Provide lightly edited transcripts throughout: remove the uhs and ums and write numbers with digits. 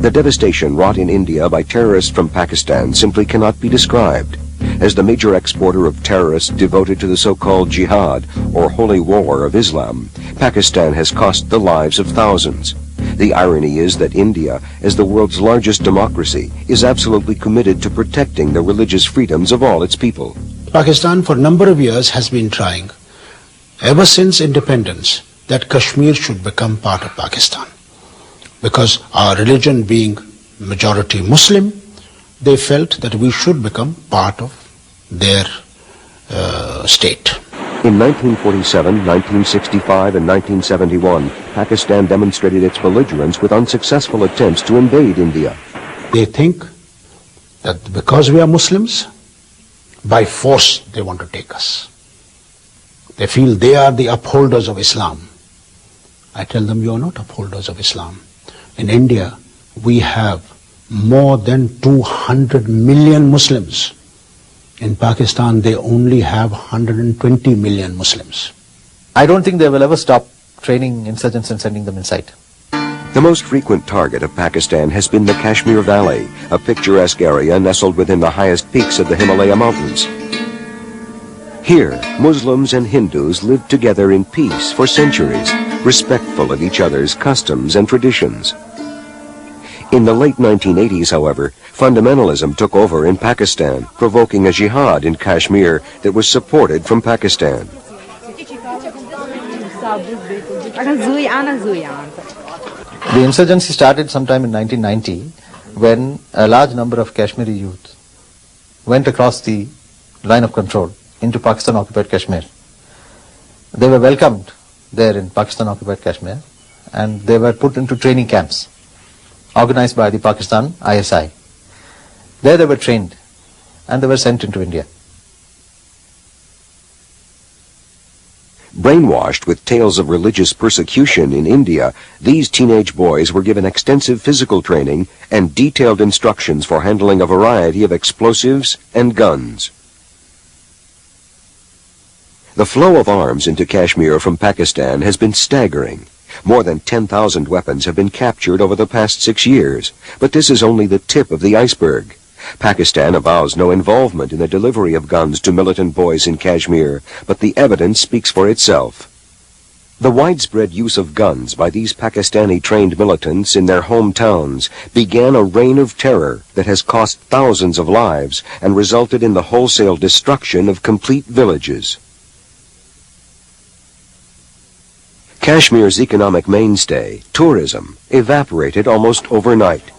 The devastation wrought in India by terrorists from Pakistan simply cannot be described. As the major exporter of terrorists devoted to the so-called jihad, or holy war of Islam, Pakistan has cost the lives of thousands. The irony is that India, as the world's largest democracy, is absolutely committed to protecting the religious freedoms of all its people. Pakistan for a number of years has been trying, ever since independence, that Kashmir should become part of Pakistan. Because our religion being majority Muslim, they felt that we should become part of their state. In 1947, 1965, and 1971, Pakistan demonstrated its belligerence with unsuccessful attempts to invade India. They think that because we are Muslims, by force they want to take us. They feel they are the upholders of Islam. I tell them, you are not upholders of Islam. In India, we have more than 200 million Muslims. In Pakistan, they only have 120 million Muslims. I don't think they will ever stop training insurgents and sending them inside. The most frequent target of Pakistan has been the Kashmir Valley, a picturesque area nestled within the highest peaks of the Himalaya mountains. Here, Muslims and Hindus lived together in peace for centuries, respectful of each other's customs and traditions. In the late 1980s, however, fundamentalism took over in Pakistan, provoking a jihad in Kashmir that was supported from Pakistan. The insurgency started sometime in 1990 when a large number of Kashmiri youth went across the line of control into Pakistan-occupied Kashmir. They were welcomed there in Pakistan-occupied Kashmir and they were put into training camps organized by the Pakistan ISI. There they were trained and they were sent into India. Brainwashed with tales of religious persecution in India, these teenage boys were given extensive physical training and detailed instructions for handling a variety of explosives and guns. The flow of arms into Kashmir from Pakistan has been staggering. More than 10,000 weapons have been captured over the past 6 years, but this is only the tip of the iceberg. Pakistan avows no involvement in the delivery of guns to militant boys in Kashmir, but the evidence speaks for itself. The widespread use of guns by these Pakistani-trained militants in their hometowns began a reign of terror that has cost thousands of lives and resulted in the wholesale destruction of complete villages. Kashmir's economic mainstay, tourism, evaporated almost overnight.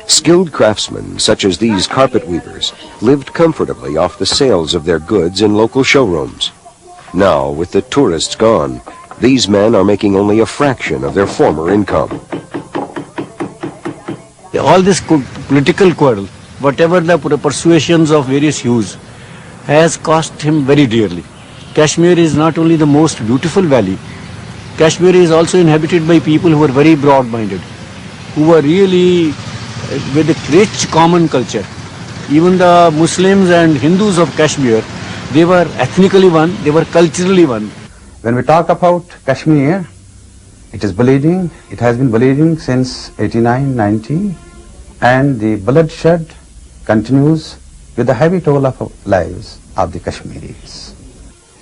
Skilled craftsmen, such as these carpet weavers, lived comfortably off the sales of their goods in local showrooms. Now, with the tourists gone, these men are making only a fraction of their former income. All this political quarrel, whatever the persuasions of various hues, has cost him very dearly. Kashmir is not only the most beautiful valley, Kashmir is also inhabited by people who are very broad-minded, who are really with a rich common culture. Even the Muslims and Hindus of Kashmir, they were ethnically one, they were culturally one. When we talk about Kashmir, it is bleeding, it has been bleeding since 89-90, and the bloodshed continues with the heavy toll of lives of the Kashmiris.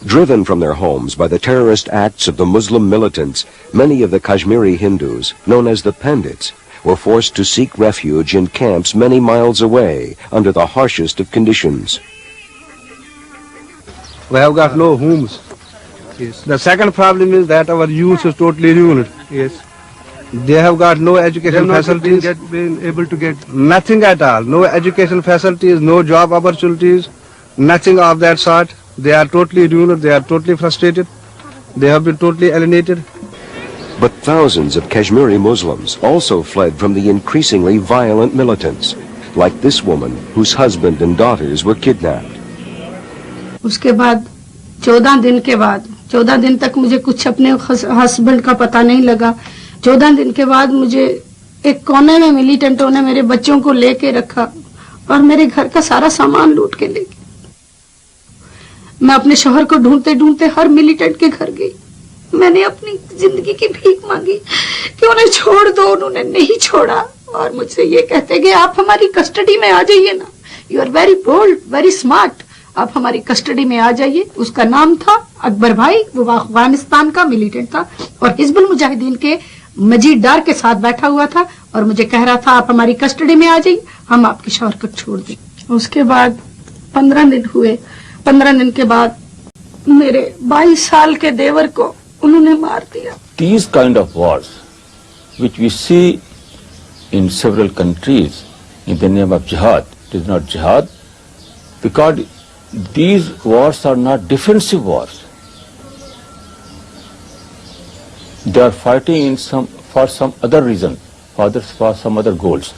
Driven from their homes by the terrorist acts of the Muslim militants, many of the Kashmiri Hindus, known as the Pandits, were forced to seek refuge in camps many miles away under the harshest of conditions. We have got no homes. Yes. The second problem is that our youth is totally ruined. Yes. They have got no education facilities. Been able to get nothing at all. No education facilities, no job opportunities, nothing of that sort. They are totally ruined. They are totally frustrated. They have been totally alienated. But thousands of Kashmiri Muslims also fled from the increasingly violent militants, like this woman whose husband and daughters were kidnapped. उसके बाद 14 दिन तक मुझे कुछ अपने husband का पता नहीं लगा। 14 दिन के बाद मुझे एक कोने में मिलिटेंटों ने मेरे बच्चों को लेके रखा और मेरे घर का सारा सामान लूट के ले गए। मैं अपने शौहर को ढूंढते ढूंढते हर मिलिटेंट के घर गई। मैंने अपनी जिंदगी की भीख मांगी कि उन्हें छोड़ दो, उन्होंने नहीं छोड़ा और मुझसे ये कहते कि आप हमारी कस्टडी में आ जाइए ना, you are very bold, very smart, आप हमारी कस्टडी में आ जाइए। उसका नाम था अकबर भाई, वो अफगानिस्तान का मिलिटेंट था और हिजबुल मुजाहिदीन के मजीद डार के साथ बैठा हुआ था और मुझे कह रहा था आप हमारी कस्टडी में आ जाइए, हम आपके शौहर को छोड़ दें। उसके बाद 15 दिन हुए। 15 दिन के बाद मेरे 22 साल के देवर को उन्होंने मार दिया। These kind of wars, which we see in several countries in the name of jihad, it is not jihad, because these wars are not defensive wars. They are fighting for some other reason, for some other goals.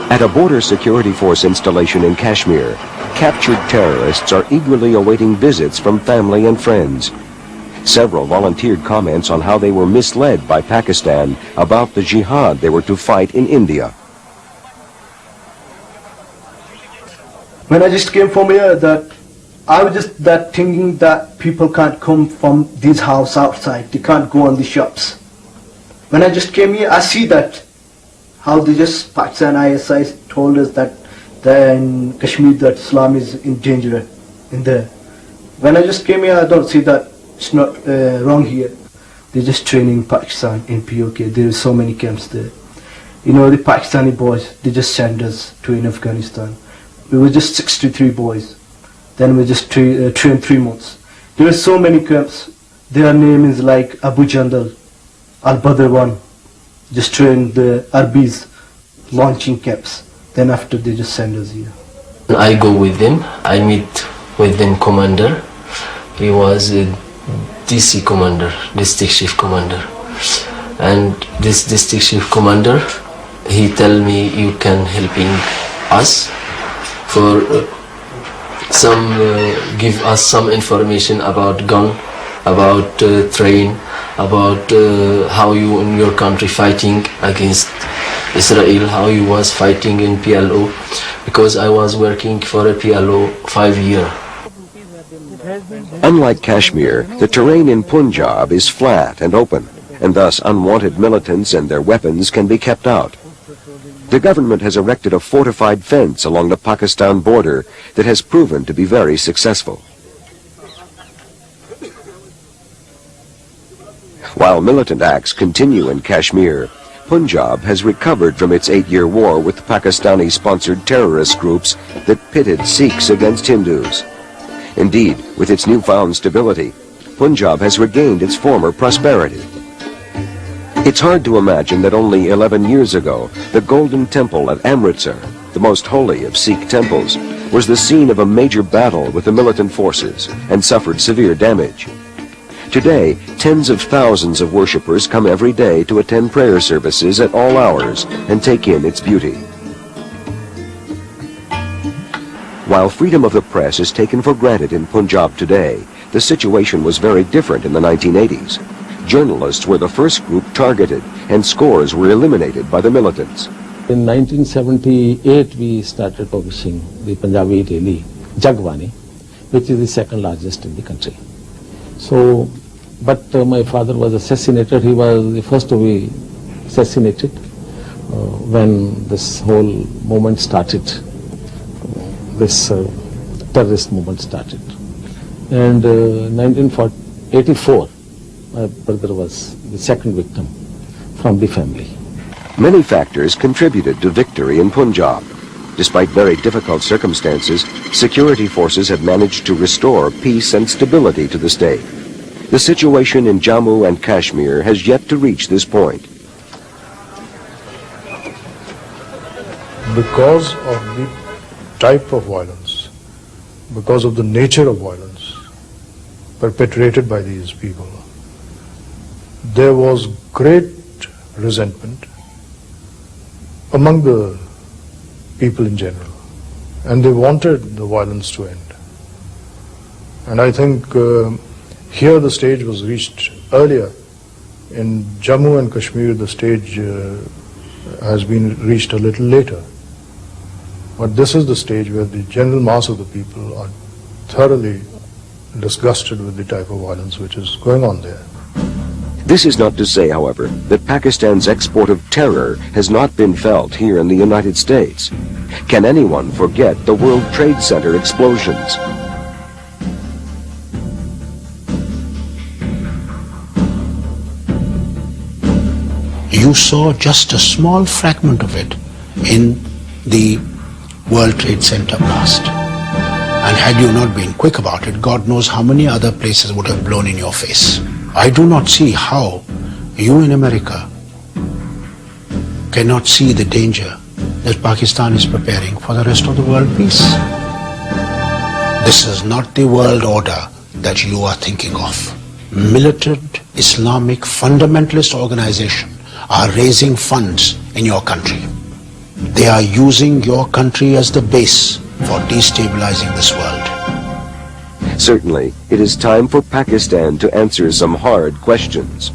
At a border security force installation in Kashmir, captured terrorists are eagerly awaiting visits from family and friends. Several volunteered comments on how they were misled by Pakistan about the jihad they were to fight in India. When I just came from here, I was just thinking that people can't come from these houses outside, they can't go on the shops. When I just came here, I see that how they just Pakistan ISI told us that in Kashmir that Islam is in danger in there. When I just came here, I don't see that it's not wrong here. They're just training Pakistan in POK. There are so many camps there. You know, the Pakistani boys, they just send us to in Afghanistan. We were just 63 boys. Then we just trained 3 months. There are so many camps. Their name is like Abu Jandal, Al-Badr 1. Just train the Arbis launching camps. Then after they just send us here. I go with them. I meet with them commander. He was a DC commander, district chief commander. And this district chief commander, he tell me you can helping us for give us some information about gun, about train, about how you in your country fighting against Israel, how you was fighting in PLO, because I was working for a PLO 5 years. Unlike Kashmir, the terrain in Punjab is flat and open, and thus unwanted militants and their weapons can be kept out. The government has erected a fortified fence along the Pakistan border that has proven to be very successful. While militant acts continue in Kashmir, Punjab has recovered from its 8-year war with Pakistani-sponsored terrorist groups that pitted Sikhs against Hindus. Indeed, with its newfound stability, Punjab has regained its former prosperity. It's hard to imagine that only 11 years ago, the Golden Temple at Amritsar, the most holy of Sikh temples, was the scene of a major battle with the militant forces and suffered severe damage. Today, tens of thousands of worshippers come every day to attend prayer services at all hours and take in its beauty. While freedom of the press is taken for granted in Punjab today, the situation was very different in the 1980s. Journalists were the first group targeted, and scores were eliminated by the militants. In 1978, we started publishing the Punjabi daily, Jagvani, which is the second largest in the country. So, but my father was assassinated. He was the first to be assassinated when this whole movement started, this terrorist movement started. And 1984, my brother was the second victim from the family. Many factors contributed to victory in Punjab. Despite very difficult circumstances, security forces have managed to restore peace and stability to the state. The situation in Jammu and Kashmir has yet to reach this point. Because of the type of violence, because of the nature of violence perpetrated by these people, there was great resentment among the people in general, and they wanted the violence to end. And I think here the stage was reached earlier. In Jammu and Kashmir the stage has been reached a little later. But this is the stage where the general mass of the people are thoroughly disgusted with the type of violence which is going on there. This is not to say, however, that Pakistan's export of terror has not been felt here in the United States. Can anyone forget the World Trade Center explosions? You saw just a small fragment of it in the World Trade Center blast. And had you not been quick about it, God knows how many other places would have blown in your face. I do not see how you in America cannot see the danger that Pakistan is preparing for the rest of the world peace. This is not the world order that you are thinking of. Militant Islamic fundamentalist organizations are raising funds in your country. They are using your country as the base for destabilizing this world. Certainly, it is time for Pakistan to answer some hard questions.